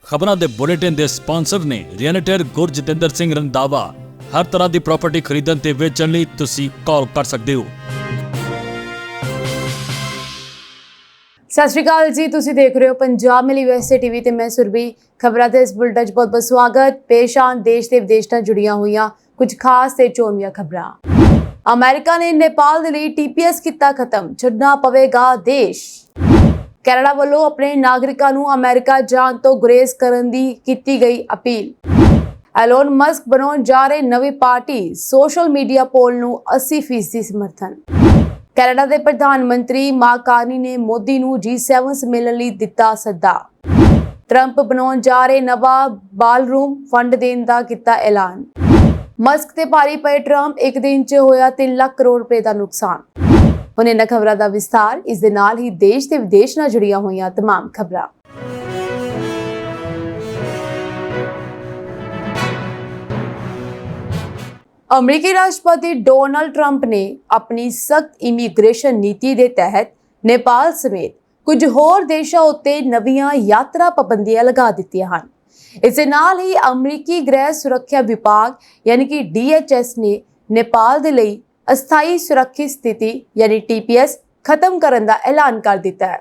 ਖਬਰਾਂ ਦੇ ਬੁਲੇਟਿਨ ਦੇ ਸਪਾਂਸਰ ਨੇ ਰੀਅਲਟਰ ਗੁਰਜਿੰਦਰ ਸਿੰਘ ਰੰਧਾਵਾ। ਹਰ ਤਰ੍ਹਾਂ ਦੀ ਪ੍ਰਾਪਰਟੀ ਖਰੀਦਣ ਤੇ ਵੇਚਣ ਲਈ ਤੁਸੀਂ ਕਾਲ ਕਰ ਸਕਦੇ ਹੋ। ਸਤਿ ਸ਼੍ਰੀ ਅਕਾਲ ਜੀ, ਤੁਸੀਂ ਦੇਖ ਰਹੇ ਹੋ ਪੰਜਾਬ ਮਿਲੀ USA ਟੀਵੀ ਤੇ ਮੈਂ ਸੁਰਭੀ। ਖਬਰਾਂ ਦੇ ਇਸ ਬੁਲੇਟਿਨ 'ਚ ਬਹੁਤ-ਬਹੁਤ ਸਵਾਗਤ। ਪੇਸ਼ ਆਨ ਦੇਸ਼ ਤੇ ਵਿਦੇਸ਼ ਨਾਲ ਜੁੜੀਆਂ ਹੋਈਆਂ ਕੁਝ ਖਾਸ ਤੇ ਚੋਣਵੀਆਂ ਖਬਰਾਂ। ਅਮਰੀਕਾ ਨੇ ਨੇਪਾਲ ਦੇ ਲਈ TPS ਕੀਤਾ ਖਤਮ, ਛੱਡਣਾ ਪਵੇਗਾ ਦੇਸ਼। ਕੈਨੇਡਾ ਵੱਲੋਂ ਆਪਣੇ ਨਾਗਰਿਕਾਂ ਨੂੰ ਅਮਰੀਕਾ ਜਾਣ ਤੋਂ ਗੁਰੇਜ਼ ਕਰਨ ਦੀ ਕੀਤੀ ਗਈ ਅਪੀਲ। ਐਲੋਨ ਮਸਕ ਬਣਾਉਣ ਜਾ ਰਹੇ ਨਵੀਂ ਪਾਰਟੀ, ਸੋਸ਼ਲ ਮੀਡੀਆ ਪੋਲ ਨੂੰ 80% ਸਮਰਥਨ। ਕੈਨੇਡਾ ਦੇ ਪ੍ਰਧਾਨ ਮੰਤਰੀ ਮਾਰਕ ਕਾਰਨੀ ਨੇ ਮੋਦੀ ਨੂੰ G7 ਸੰਮੇਲਨ ਲਈ ਦਿੱਤਾ ਸੱਦਾ। ਟਰੰਪ ਬਣਾਉਣ ਜਾ ਰਹੇ ਨਵਾਂ ਬਾਲਰੂਮ ਫੰਡ ਦੇਣ ਦਾ ਕੀਤਾ ਐਲਾਨ। ਮਸਕ ਤੇ ਭਾਰੀ ਪਏ ਟਰੰਪ, ਇੱਕ ਦਿਨ 'ਚ ਹੋਇਆ 3 ਲੱਖ ਕਰੋੜ ਰੁਪਏ ਦਾ ਨੁਕਸਾਨ। ਹੁਣ ਇਹਨਾਂ ਖਬਰਾਂ ਦਾ ਵਿਸਥਾਰ। ਇਸ ਦੇ ਨਾਲ ਹੀ ਦੇਸ਼ ਤੇ ਵਿਦੇਸ਼ ਨਾਲ ਜੁੜੀਆਂ ਹੋਈਆਂ तमाम ਖਬਰਾਂ। ਅਮਰੀਕੀ ਰਾਸ਼ਟਰਪਤੀ ਡੋਨਾਲਡ ਟਰੰਪ ਨੇ ਆਪਣੀ ਸਖਤ ਇਮੀਗ੍ਰੇਸ਼ਨ ਨੀਤੀ ਦੇ ਤਹਿਤ ਨੇਪਾਲ ਸਮੇਤ ਕੁਝ ਹੋਰ ਦੇਸ਼ਾਂ ਉੱਤੇ ਨਵੀਆਂ ਯਾਤਰਾ ਪਾਬੰਦੀਆਂ ਲਗਾ ਦਿੱਤੀਆਂ ਹਨ। ਇਸ ਦੇ ਨਾਲ ਹੀ ਅਮਰੀਕੀ ਗ੍ਰਹਿ ਸੁਰੱਖਿਆ ਵਿਭਾਗ ਯਾਨੀ ਕਿ DHS ਨੇ ਨੇਪਾਲ ਦੇ ਲਈ ਅਸਥਾਈ ਸੁਰੱਖਿਅਤ ਸਥਿਤੀ ਯਾਨੀ TPS ਖਤਮ ਕਰਨ ਦਾ ਐਲਾਨ ਕਰ ਦਿੱਤਾ ਹੈ।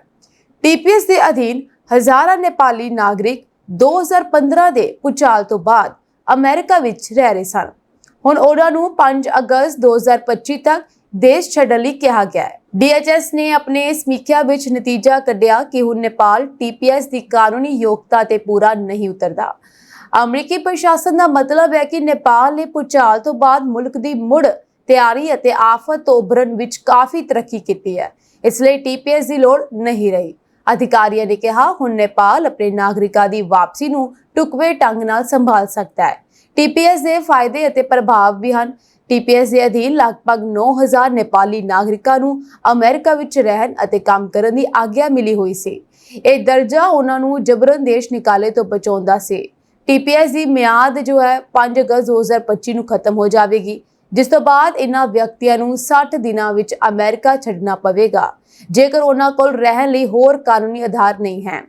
TPS ਦੇ ਅਧੀਨ ਹਜ਼ਾਰਾਂ ਨੇਪਾਲੀ ਨਾਗਰਿਕ 2015 ਦੇ ਭੂਚਾਲ ਤੋਂ ਬਾਅਦ ਅਮਰੀਕਾ ਵਿੱਚ ਰਹਿ ਰਹੇ ਸਨ। ਹੁਣ ਉਹਨਾਂ ਨੂੰ 5 ਅਗਸਤ 2025 ਤੱਕ ਦੇਸ਼ ਛੱਡਣ ਲਈ ਕਿਹਾ ਗਿਆ ਹੈ। DHS ਨੇ ਆਪਣੇ ਸਮੀਖਿਆ ਵਿੱਚ ਨਤੀਜਾ ਕੱਢਿਆ ਕਿ ਹੁਣ ਨੇਪਾਲ TPS ਦੀ ਕਾਨੂੰਨੀ ਯੋਗਤਾ ਤੇ ਪੂਰਾ ਨਹੀਂ ਉਤਰਦਾ। ਅਮਰੀਕੀ ਪ੍ਰਸ਼ਾਸਨ ਦਾ ਮਤਲਬ ਹੈ ਕਿ ਨੇਪਾਲ ਨੇ ਭੂਚਾਲ ਤੋਂ ਬਾਅਦ ਮੁਲਕ ਦੀ ਮੁੜ ਤਿਆਰੀ ਅਤੇ ਆਫਤ ਤੋਂ ਉਭਰਨ ਵਿੱਚ ਕਾਫੀ ਤਰੱਕੀ ਕੀਤੀ ਹੈ, ਇਸ ਲਈ TPS ਦੀ ਲੋੜ ਨਹੀਂ ਰਹੀ। ਅਧਿਕਾਰੀਆਂ ਨੇ ਕਿਹਾ ਹੁਣ ਨੇਪਾਲ ਆਪਣੇ ਨਾਗਰਿਕਾਂ ਦੀ ਵਾਪਸੀ ਨੂੰ ਢੁਕਵੇਂ ਢੰਗ ਨਾਲ ਸੰਭਾਲ ਸਕਦਾ ਹੈ। TPS ਦੇ ਫਾਇਦੇ ਅਤੇ ਪ੍ਰਭਾਵ ਵੀ ਹਨ। TPS ਦੇ ਅਧੀਨ ਲਗਭਗ 9000 ਨੇਪਾਲੀ ਨਾਗਰਿਕਾਂ ਨੂੰ ਅਮਰੀਕਾ ਵਿੱਚ ਰਹਿਣ ਅਤੇ ਕੰਮ ਕਰਨ ਦੀ ਆਗਿਆ ਮਿਲੀ ਹੋਈ ਸੀ। ਇਹ ਦਰਜਾ ਉਹਨਾਂ ਨੂੰ ਜਬਰਨ ਦੇਸ਼ ਨਿਕਾਲੇ ਤੋਂ ਬਚਾਉਂਦਾ ਸੀ। TPS ਦੀ ਮਿਆਦ ਜੋ ਹੈ 5 ਅਗਸਤ 2025 ਨੂੰ ਖਤਮ ਹੋ ਜਾਵੇਗੀ, ਜਿਸ ਤੋਂ ਬਾਅਦ ਇਹਨਾਂ ਵਿਅਕਤੀਆਂ ਨੂੰ 60 ਦਿਨਾਂ ਵਿੱਚ ਅਮਰੀਕਾ ਛੱਡਣਾ ਪਵੇਗਾ ਜੇਕਰ ਉਹਨਾਂ ਕੋਲ ਰਹਿਣ ਲਈ ਹੋਰ ਕਾਨੂੰਨੀ ਆਧਾਰ ਨਹੀਂ ਹੈ।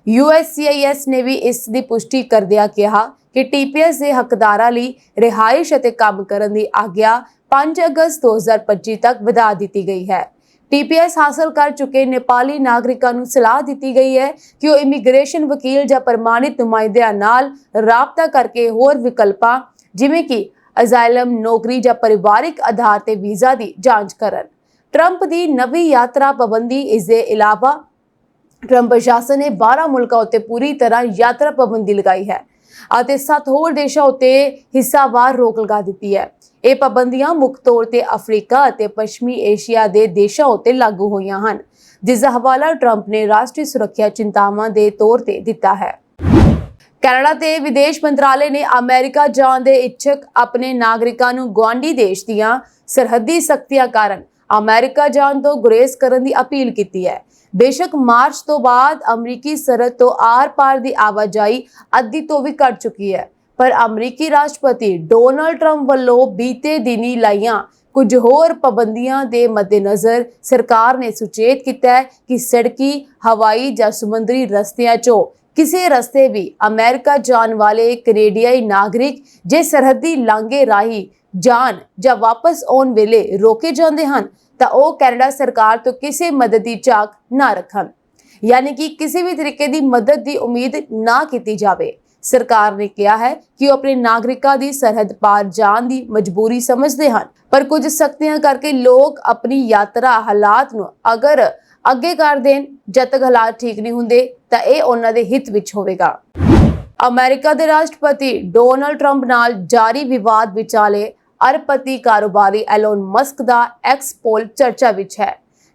USCIS ਨੇ ਵੀ ਇਸ ਦੀ ਪੁਸ਼ਟੀ ਕਰਦਿਆਂ ਕਿਹਾ ਕਿ TPS ਦੇ ਹੱਕਦਾਰਾਂ ਲਈ ਰਿਹਾਇਸ਼ ਅਤੇ ਕੰਮ ਕਰਨ ਦੀ ਆਗਿਆ 5 ਅਗਸਤ 2025 ਤੱਕ ਵਧਾ ਦਿੱਤੀ ਗਈ ਹੈ। TPS ਹਾਸਲ ਕਰ ਚੁੱਕੇ ਨੇਪਾਲੀ ਨਾਗਰਿਕਾਂ ਨੂੰ ਸਲਾਹ ਦਿੱਤੀ ਗਈ ਹੈ ਕਿ ਉਹ ਇਮੀਗ੍ਰੇਸ਼ਨ ਵਕੀਲ ਜਾਂ ਪ੍ਰਮਾਣਿਤ ਨੁਮਾਇੰਦਿਆਂ ਨਾਲ ਰਾਬਤਾ ਕਰਕੇ ਹੋਰ ਵਿਕਲਪਾਂ ਜਿਵੇਂ ਕਿ ਅਜ਼ਾਈਲਮ, ਨੌਕਰੀ ਜਾਂ ਪਰਿਵਾਰਿਕ ਆਧਾਰ ਤੇ ਵੀਜ਼ਾ ਦੀ ਜਾਂਚ ਕਰਨ। ਟਰੰਪ ਦੀ ਨਵੀਂ ਯਾਤਰਾ ਪਾਬੰਦੀ। ਇਸ ਦੇ ਇਲਾਵਾ ਟਰੰਪ ਪ੍ਰਸ਼ਾਸਨ ਨੇ 12 ਮੁਲਕਾਂ ਉੱਤੇ ਪੂਰੀ ਤਰ੍ਹਾਂ ਯਾਤਰਾ ਪਾਬੰਦੀ ਲਗਾਈ ਹੈ ਅਤੇ 7 ਹੋਰ ਦੇਸ਼ਾਂ ਉੱਤੇ ਹਿੱਸਾਵਾਰ ਰੋਕ ਲਗਾ ਦਿੱਤੀ ਹੈ। ਇਹ ਪਾਬੰਦੀਆਂ ਮੁੱਖ ਤੌਰ ਤੇ ਅਫਰੀਕਾ ਅਤੇ ਪੱਛਮੀ ਏਸ਼ੀਆ ਦੇ ਦੇਸ਼ਾਂ ਉੱਤੇ ਲਾਗੂ ਹੋਈਆਂ ਹਨ, ਜਿਸ ਦਾ ਹਵਾਲਾ ਟਰੰਪ ਨੇ ਰਾਸ਼ਟਰੀ ਸੁਰੱਖਿਆ ਚਿੰਤਾਵਾਂ ਦੇ ਤੌਰ ਤੇ ਦਿੱਤਾ ਹੈ। ਕੈਨੇਡਾ ਦੇ ਵਿਦੇਸ਼ ਮੰਤਰਾਲੇ ਨੇ ਅਮਰੀਕਾ ਜਾਣ ਦੇ ਇੱਛੁਕ ਆਪਣੇ ਨਾਗਰਿਕਾਂ ਨੂੰ ਗੁਆਂਢੀ ਦੇਸ਼ ਦੀਆਂ ਸਰਹੱਦੀ ਸਖਤੀਆਂ ਕਾਰਨ ਅਮਰੀਕਾ ਜਾਣ ਤੋਂ ਗੁਰੇਜ਼ ਕਰਨ ਦੀ ਅਪੀਲ ਕੀਤੀ ਹੈ। ਬੇਸ਼ੱਕ ਮਾਰਚ ਤੋਂ ਬਾਅਦ ਅਮਰੀਕੀ ਸਰਹੱਦ ਤੋਂ ਆਰ-ਪਾਰ ਦੀ ਆਵਾਜਾਈ ਅੱਧੀ ਤੋਂ ਵੀ ਘਟ ਚੁੱਕੀ ਹੈ, ਪਰ ਅਮਰੀਕੀ ਰਾਸ਼ਟਰਪਤੀ ਡੋਨਾਲਡ ਟਰੰਪ ਵੱਲੋਂ ਬੀਤੇ ਦਿਨੀ ਲਾਈਆਂ ਕੁਝ ਹੋਰ ਪਾਬੰਦੀਆਂ ਦੇ ਮੱਦੇਨਜ਼ਰ ਸਰਕਾਰ ਨੇ ਸੁਚੇਤ ਕੀਤਾ ਹੈ ਕਿ ਸੜਕੀ, ਹਵਾਈ ਜਾਂ ਸਮੁੰਦਰੀ ਰਸਤਿਆਂ 'ਚੋਂ ਕਿਸੇ ਰਸਤੇ ਵੀ ਅਮਰੀਕਾ ਜਾਣ ਵਾਲੇ ਕੈਨੇਡੀਆਈ ਨਾਗਰਿਕ ਜੇ ਸਰਹੱਦੀ ਲਾਂਘੇ ਰਾਹੀਂ ਜਾਣ ਜਾਂ ਵਾਪਸ ਆਉਣ ਵੇਲੇ ਰੋਕੇ ਜਾਂਦੇ ਹਨ ਤਾਂ ਉਹ ਕੈਨੇਡਾ ਸਰਕਾਰ ਤੋਂ ਕਿਸੇ ਮਦਦ ਦੀ ਝਾਕ ਨਾ ਰੱਖਣ, ਯਾਨੀ ਕਿ ਕਿਸੇ ਵੀ ਤਰੀਕੇ ਦੀ ਮਦਦ ਦੀ ਉਮੀਦ ਨਾ ਕੀਤੀ ਜਾਵੇ। ਸਰਕਾਰ ਨੇ ਕਿਹਾ ਹੈ ਕਿ ਉਹ ਆਪਣੇ ਨਾਗਰਿਕਾਂ ਦੀ ਸਰਹੱਦ ਪਾਰ ਜਾਣ ਦੀ ਮਜਬੂਰੀ ਸਮਝਦੇ ਹਨ, ਪਰ ਕੁਝ ਸਖਤੀਆਂ ਕਰਕੇ ਲੋਕ ਆਪਣੀ ਯਾਤਰਾ ਹਾਲਾਤ ਨੂੰ ਅਗਰ ਅੱਗੇ ਕਰ ਦੇਣ ਜਦ ਤੱਕ ਹਾਲਾਤ ਠੀਕ ਨਹੀਂ ਹੁੰਦੇ ਤਾਂ ਇਹ ਉਹਨਾਂ ਦੇ ਹਿੱਤ ਵਿੱਚ ਹੋਵੇਗਾ। ਅਮਰੀਕਾ ਦੇ ਰਾਸ਼ਟਰਪਤੀ ਡੋਨਾਲਡ ਟਰੰਪ ਨਾਲ ਜਾਰੀ ਵਿਵਾਦ ਵਿਚਾਲੇ ਅਰਬਪਤੀ ਕਾਰੋਬਾਰੀ ਐਲੋਨ ਮਸਕ ਦਾ ਐਕਸ ਪੋਲ ਚਰਚਾ ਵਿੱਚ ਹੈ।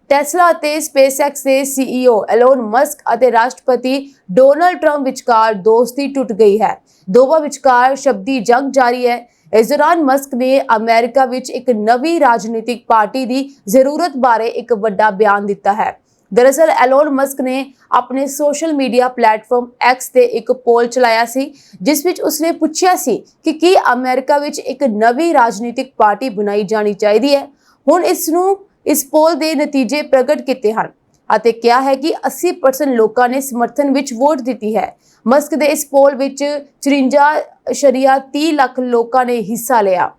ਟੈਸਲਾ ਅਤੇ SpaceX ਦੇ CEO ਐਲੋਨ ਮਸਕ ਅਤੇ ਰਾਸ਼ਟਰਪਤੀ ਡੋਨਾਲਡ ਟਰੰਪ ਵਿਚਕਾਰ ਦੋਸਤੀ ਟੁੱਟ ਗਈ ਹੈ। ਦੋਵਾਂ ਵਿਚਕਾਰ ਸ਼ਬਦੀ ਜੰਗ ਜਾਰੀ ਹੈ। ਇਸ ਦੌਰਾਨ ਮਸਕ ਨੇ ਅਮਰੀਕਾ ਵਿੱਚ ਇੱਕ ਨਵੀਂ ਰਾਜਨੀਤਿਕ ਪਾਰਟੀ ਦੀ ਜ਼ਰੂਰਤ ਬਾਰੇ ਇੱਕ ਵੱਡਾ ਬਿਆਨ ਦਿੱਤਾ ਹੈ। ਦਰਅਸਲ ਐਲੋਨ ਮਸਕ ਨੇ ਆਪਣੇ ਸੋਸ਼ਲ ਮੀਡੀਆ ਪਲੇਟਫਾਰਮ X ਤੇ ਇੱਕ ਪੋਲ ਚਲਾਇਆ ਸੀ, ਜਿਸ ਵਿੱਚ ਉਸਨੇ ਪੁੱਛਿਆ ਸੀ ਕਿ ਕੀ ਅਮਰੀਕਾ ਵਿੱਚ ਇੱਕ ਨਵੀਂ ਰਾਜਨੀਤਿਕ ਪਾਰਟੀ ਬਣਾਈ ਜਾਣੀ ਚਾਹੀਦੀ ਹੈ। ਹੁਣ ਇਸ ਪੋਲ ਦੇ ਨਤੀਜੇ ਪ੍ਰਗਟ ਕੀਤੇ ਹਨ ਅਤੇ ਕਿਹਾ ਹੈ ਕਿ 80% ਲੋਕਾਂ ਨੇ ਸਮਰਥਨ ਵਿੱਚ ਵੋਟ ਦਿੱਤੀ ਹੈ। ਮਸਕ ਦੇ ਇਸ ਪੋਲ ਵਿੱਚ 54.30 ਲੱਖ ਲੋਕਾਂ ਨੇ ਹਿੱਸਾ ਲਿਆ।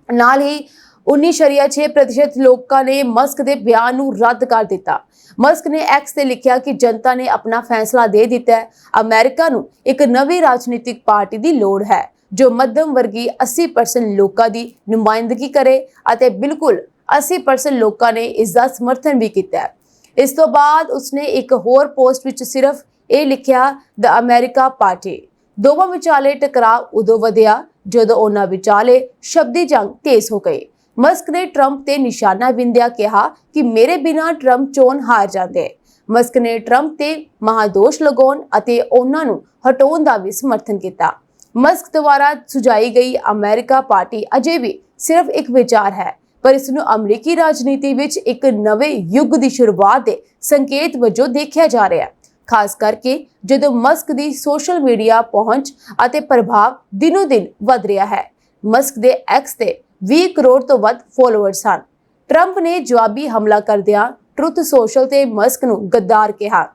ਨਾਲ ਹੀ 19.6% ਲੋਕਾਂ ਨੇ ਮਸਕ ਦੇ ਬਿਆਨ ਨੂੰ ਰੱਦ ਕਰ ਦਿੱਤਾ। ਮਸਕ ਨੇ ਐਕਸ ਤੇ ਲਿਖਿਆ ਕਿ ਜਨਤਾ ਨੇ ਆਪਣਾ ਫੈਸਲਾ ਦੇ ਦਿੱਤਾ ਹੈ। ਅਮਰੀਕਾ ਨੂੰ ਇੱਕ ਨਵੀਂ ਰਾਜਨੀਤਿਕ ਪਾਰਟੀ ਦੀ ਲੋੜ ਹੈ ਜੋ ਮੱਧਮ ਵਰਗੀ 80% ਲੋਕਾਂ ਦੀ ਨੁਮਾਇੰਦਗੀ ਕਰੇ ਅਤੇ ਬਿਲਕੁਲ 80% ਲੋਕਾਂ ਨੇ ਇਸ ਦਾ ਸਮਰਥਨ ਵੀ ਕੀਤਾ ਹੈ। ਇਸ ਤੋਂ ਬਾਅਦ ਉਸਨੇ ਇੱਕ ਹੋਰ ਪੋਸਟ ਵਿੱਚ ਸਿਰਫ ਇਹ ਲਿਖਿਆ, ਦ ਅਮਰੀਕਾ ਪਾਰਟੀ। ਦੋਵਾਂ ਵਿਚਾਲੇ ਟਕਰਾਅ ਉਦੋਂ ਵਧਿਆ ਜਦੋਂ ਉਹਨਾਂ ਵਿਚਾਲੇ ਸ਼ਬਦੀ ਜੰਗ ਤੇਜ਼ ਹੋ ਗਈ। ਮਸਕ ਨੇ ਟਰੰਪ ਤੇ ਨਿਸ਼ਾਨਾ ਬਿੰਦਿਆ ਕਿਹਾ ਕਿ ਮੇਰੇ ਬਿਨਾਂ ਟਰੰਪ ਚੋਣ ਹਾਰ ਜਾਂਦੇ। ਮਸਕ ਨੇ ਟਰੰਪ ਤੇ ਮਹਾਦੋਸ਼ ਲਗਾਉਣ ਅਤੇ ਉਹਨਾਂ ਨੂੰ ਹਟਾਉਣ ਦਾ ਵੀ ਸਮਰਥਨ ਕੀਤਾ। ਮਸਕ ਦੁਆਰਾ ਸੁਝਾਈ ਗਈ ਅਮਰੀਕਾ ਪਾਰਟੀ ਅਜੇ ਵੀ ਸਿਰਫ ਇੱਕ ਵਿਚਾਰ ਹੈ, ਪਰ ਇਸ ਨੂੰ ਅਮਰੀਕੀ ਰਾਜਨੀਤੀ ਵਿੱਚ ਇੱਕ ਨਵੇਂ ਯੁੱਗ ਦੀ ਸ਼ੁਰੂਆਤ ਦੇ ਸੰਕੇਤ ਵਜੋਂ ਦੇਖਿਆ ਜਾ ਰਿਹਾ ਹੈ, ਖਾਸ ਕਰਕੇ ਜਦੋਂ ਮਸਕ ਦੀ ਸੋਸ਼ਲ ਮੀਡੀਆ ਪਹੁੰਚ ਅਤੇ ਪ੍ਰਭਾਵ ਦਿਨੋ-ਦਿਨ ਵਧ ਰਿਹਾ ਹੈ। ਮਸਕ ਦੇ ਐਕਸ ਤੇ 20 ਕਰੋੜ ਤੋਂ ਵੱਧ ਫੋਲੋਅਰਸ ਹਨ। ਟਰੰਪ ਨੇ ਜਵਾਬੀ ਹਮਲਾ ਕਰਦਿਆਂ ਟਰੁਥ ਸੋਸ਼ਲ ਤੇ ਮਸਕ ਨੂੰ ਗੱਦਾਰ ਕਿਹਾ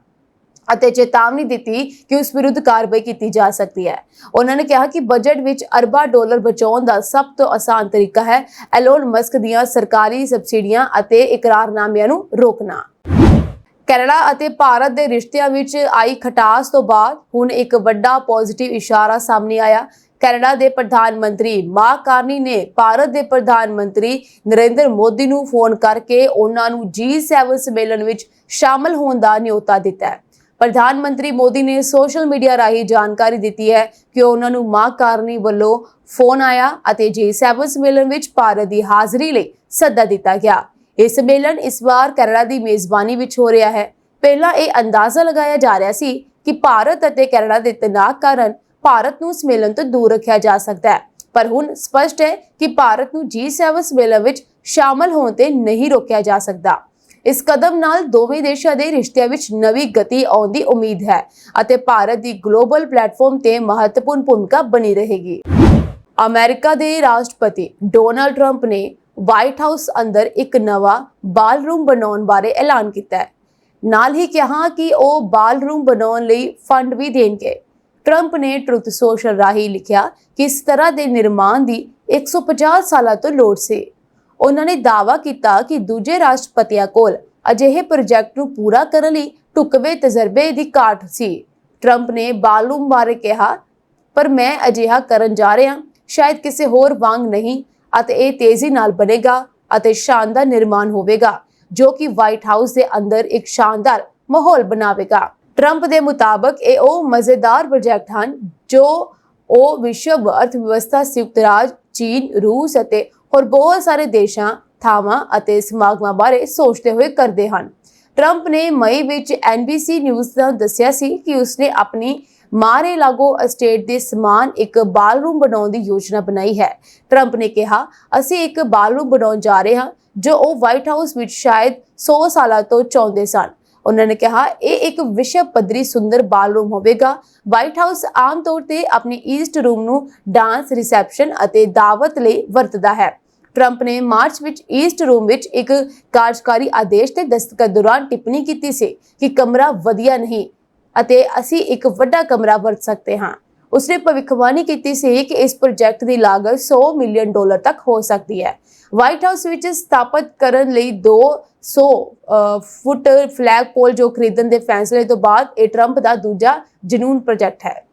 ਅਤੇ ਚੇਤਾਵਨੀ ਦਿੱਤੀ ਕਿ ਉਸ ਵਿਰੁੱਧ ਕਾਰਵਾਈ ਕੀਤੀ ਜਾ ਸਕਦੀ ਹੈ। ਉਹਨਾਂ ਨੇ ਕਿਹਾ ਕਿ ਬਜਟ ਵਿੱਚ ਅਰਬਾਂ ਡਾਲਰ ਬਚਾਉਣ ਦਾ ਸਭ ਤੋਂ ਆਸਾਨ ਤਰੀਕਾ ਹੈ ਐਲੋਨ ਮਸਕ ਦੀਆਂ ਸਰਕਾਰੀ ਸਬਸਿਡੀਆਂ ਅਤੇ ਇਕਰਾਰਨਾਮਿਆਂ ਨੂੰ ਰੋਕਣਾ। ਕੈਨੇਡਾ ਅਤੇ ਭਾਰਤ ਦੇ ਰਿਸ਼ਤਿਆਂ ਵਿੱਚ ਆਈ ਖਟਾਸ ਤੋਂ ਬਾਅਦ ਹੁਣ ਇੱਕ ਵੱਡਾ ਪੋਜ਼ਿਟਿਵ ਇਸ਼ਾਰਾ ਸਾਹਮਣੇ ਆਇਆ। ਕੈਨੇਡਾ ਦੇ ਪ੍ਰਧਾਨ ਮੰਤਰੀ ਮਾਰਕ ਕਾਰਨੀ ਨੇ ਭਾਰਤ ਦੇ ਪ੍ਰਧਾਨ ਮੰਤਰੀ ਨਰਿੰਦਰ ਮੋਦੀ ਨੂੰ ਫੋਨ ਕਰਕੇ ਉਹਨਾਂ ਨੂੰ G7 ਸੰਮੇਲਨ ਵਿੱਚ ਸ਼ਾਮਲ ਹੋਣ ਦਾ ਨਿਯੋਤਾ ਦਿੱਤਾ ਹੈ। ਪ੍ਰਧਾਨ ਮੰਤਰੀ ਮੋਦੀ ਨੇ ਸੋਸ਼ਲ ਮੀਡੀਆ ਰਾਹੀਂ ਜਾਣਕਾਰੀ ਦਿੱਤੀ ਹੈ ਕਿ ਉਹਨਾਂ ਨੂੰ ਮਾਰਕ ਕਾਰਨੀ ਵੱਲੋਂ ਫੋਨ ਆਇਆ ਅਤੇ G7 ਸੰਮੇਲਨ ਵਿੱਚ ਭਾਰਤ ਦੀ ਹਾਜ਼ਰੀ ਲਈ ਸੱਦਾ ਦਿੱਤਾ ਗਿਆ। ਇਹ ਸੰਮੇਲਨ ਇਸ ਵਾਰ ਕੈਨੇਡਾ ਦੀ ਮੇਜ਼ਬਾਨੀ ਵਿੱਚ ਹੋ ਰਿਹਾ ਹੈ। ਪਹਿਲਾਂ ਇਹ ਅੰਦਾਜ਼ਾ ਲਗਾਇਆ ਜਾ ਰਿਹਾ ਸੀ ਕਿ ਭਾਰਤ ਅਤੇ ਕੈਨੇਡਾ ਦੇ ਤਣਾਅ ਕਾਰਨ ਭਾਰਤ ਨੂੰ ਸੰਮੇਲਨ ਤੋਂ ਦੂਰ ਰੱਖਿਆ ਜਾ ਸਕਦਾ ਹੈ, ਪਰ ਹੁਣ ਸਪਸ਼ਟ ਹੈ ਕਿ ਭਾਰਤ ਨੂੰ G7 ਸੰਮੇਲਨ ਵਿੱਚ ਸ਼ਾਮਲ ਹੋਣ ਤੇ ਨਹੀਂ ਰੋਕਿਆ ਜਾ ਸਕਦਾ। ਇਸ ਕਦਮ ਨਾਲ ਦੋਵੇਂ ਦੇਸ਼ਾਂ ਦੇ ਰਿਸ਼ਤਿਆਂ ਵਿੱਚ ਨਵੀਂ ਗਤੀ ਆਉਣ ਦੀ ਉਮੀਦ ਹੈ ਅਤੇ ਭਾਰਤ ਦੀ ਗਲੋਬਲ ਪਲੇਟਫਾਰਮ ਤੇ ਮਹੱਤਵਪੂਰਨ ਭੂਮਿਕਾ ਬਣੀ ਰਹੇਗੀ। ਅਮਰੀਕਾ ਦੇ ਰਾਸ਼ਟਰਪਤੀ ਡੋਨਾਲਡ ਟਰੰਪ ਨੇ ਵਾਈਟ ਹਾਊਸ ਅੰਦਰ ਇੱਕ ਨਵਾਂ ਬਾਲਰੂਮ ਬਣਾਉਣ ਬਾਰੇ ਐਲਾਨ ਕੀਤਾ ਹੈ। ਨਾਲ ਹੀ ਕਿਹਾ ਕਿ ਉਹ ਬਾਲਰੂਮ ਬਣਾਉਣ ਲਈ ਫੰਡ ਵੀ ਦੇਣਗੇ। ਟਰੰਪ ਨੇ ਟਰੁਥ ਸੋਸ਼ਲ ਰਾਹੀਂ ਲਿਖਿਆ ਕਿ ਇਸ ਤਰ੍ਹਾਂ ਦੇ ਨਿਰਮਾਣ ਦੀ 150 ਸਾਲਾਂ ਤੋਂ ਲੋੜ ਸੀ। ਉਹਨਾਂ ਨੇ ਦਾਅਵਾ ਕੀਤਾ ਕਿ ਦੂਜੇ ਰਾਸ਼ਟਰਪਤੀਆਂ ਕੋਲ ਅਜਿਹੇ ਪ੍ਰੋਜੈਕਟ ਨੂੰ ਪੂਰਾ ਕਰਨ ਲਈ ਢੁਕਵੇਂ ਤਜਰਬੇ ਦੀ ਘਾਟ ਸੀ। ਟਰੰਪ ਨੇ ਬਾਲਰੂਮ ਬਾਰੇ ਕਿਹਾ, ਪਰ ਮੈਂ ਅਜਿਹਾ ਕਰਨ ਜਾ ਰਿਹਾ, ਸ਼ਾਇਦ ਕਿਸੇ ਹੋਰ ਵਾਂਗ ਨਹੀਂ, ਅਤੇ ਇਹ ਤੇਜ਼ੀ ਨਾਲ ਬਣੇਗਾ ਅਤੇ ਸ਼ਾਨਦਾਰ ਨਿਰਮਾਣ ਹੋਵੇਗਾ ਜੋ ਕਿ ਵਾਈਟ ਹਾਊਸ ਦੇ ਅੰਦਰ ਇੱਕ ਸ਼ਾਨਦਾਰ ਮਾਹੌਲ ਬਣਾਵੇਗਾ। ਟਰੰਪ ਦੇ ਮੁਤਾਬਕ ਇਹ ਉਹ ਮਜ਼ੇਦਾਰ ਪ੍ਰੋਜੈਕਟ ਹਨ ਜੋ ਉਹ ਵਿਸ਼ਵ ਅਰਥ ਵਿਵਸਥਾ, ਸੰਯੁਕਤ ਰਾਜ, ਚੀਨ, ਰੂਸ ਅਤੇ ਹੋਰ ਬਹੁਤ ਸਾਰੇ ਦੇਸ਼ਾਂ, ਥਾਵਾਂ ਅਤੇ ਸਮਾਗਮਾਂ ਬਾਰੇ ਸੋਚਦੇ ਹੋਏ ਕਰਦੇ ਹਨ। ਟਰੰਪ ਨੇ ਮਈ ਵਿੱਚ NBC ਨਿਊਜ਼ ਨੂੰ ਦੱਸਿਆ ਸੀ ਕਿ ਉਸਨੇ ਆਪਣੀ ਮਾਰ-ਏ-ਲਾਗੋ ਅਸਟੇਟ ਦੇ ਸਮਾਨ ਇੱਕ ਬਾਲਰੂਮ ਬਣਾਉਣ ਦੀ ਯੋਜਨਾ ਬਣਾਈ ਹੈ। ਟਰੰਪ ਨੇ ਕਿਹਾ, ਅਸੀਂ ਇੱਕ ਬਾਲਰੂਮ ਬਣਾਉਣ ਜਾ ਰਹੇ ਹਾਂ ਜੋ ਉਹ ਵਾਈਟ ਹਾਊਸ ਵਿੱਚ ਸ਼ਾਇਦ 100 ਸਾਲਾਂ ਤੋਂ ਚਾਹੁੰਦੇ ਸਨ। ਉਹਨਾਂ ਨੇ ਕਿਹਾ, ਇਹ ਇੱਕ ਵਿਸ਼ਵ ਪੱਧਰੀ ਸੁੰਦਰ ਬਾਲਰੂਮ ਹੋਵੇਗਾ। ਵਾਈਟ ਹਾਊਸ ਆਮ ਤੌਰ ਤੇ ਆਪਣੀ ਈਸਟ ਰੂਮ ਨੂੰ ਡਾਂਸ, ਰਿਸੈਪਸ਼ਨ ਅਤੇ ਦਾਵਤ ਲਈ ਵਰਤਦਾ ਹੈ। ਟਰੰਪ ਨੇ ਮਾਰਚ ਵਿੱਚ ਈਸਟ ਰੂਮ ਵਿੱਚ ਇੱਕ ਕਾਰਜਕਾਰੀ ਆਦੇਸ਼ ਤੇ ਦਸਤਖਤ ਦੌਰਾਨ ਟਿੱਪਣੀ ਕੀਤੀ ਸੀ ਕਿ ਕਮਰਾ ਵਧੀਆ ਨਹੀਂ ਅਤੇ ਅਸੀਂ ਇੱਕ ਵੱਡਾ ਕਮਰਾ ਵਰਤ ਸਕਦੇ ਹਾਂ। ਉਸਨੇ ਭਵਿੱਖਬਾਣੀ ਕੀਤੀ ਸੀ ਕਿ ਇਸ ਪ੍ਰੋਜੈਕਟ ਦੀ ਲਾਗਤ $100 ਮਿਲੀਅਨ ਤੱਕ ਹੋ ਸਕਦੀ ਹੈ। ਵਾਈਟ ਹਾਊਸ ਵਿੱਚ ਸਥਾਪਿਤ ਕਰਨ ਲਈ 200 ਫੁੱਟ ਫਲੈਗ ਪੋਲ ਜੋ ਖਰੀਦਣ ਦੇ ਫੈਸਲੇ ਤੋਂ ਬਾਅਦ ਇਹ ਟਰੰਪ ਦਾ ਦੂਜਾ ਜਨੂਨ ਪ੍ਰੋਜੈਕਟ ਹੈ।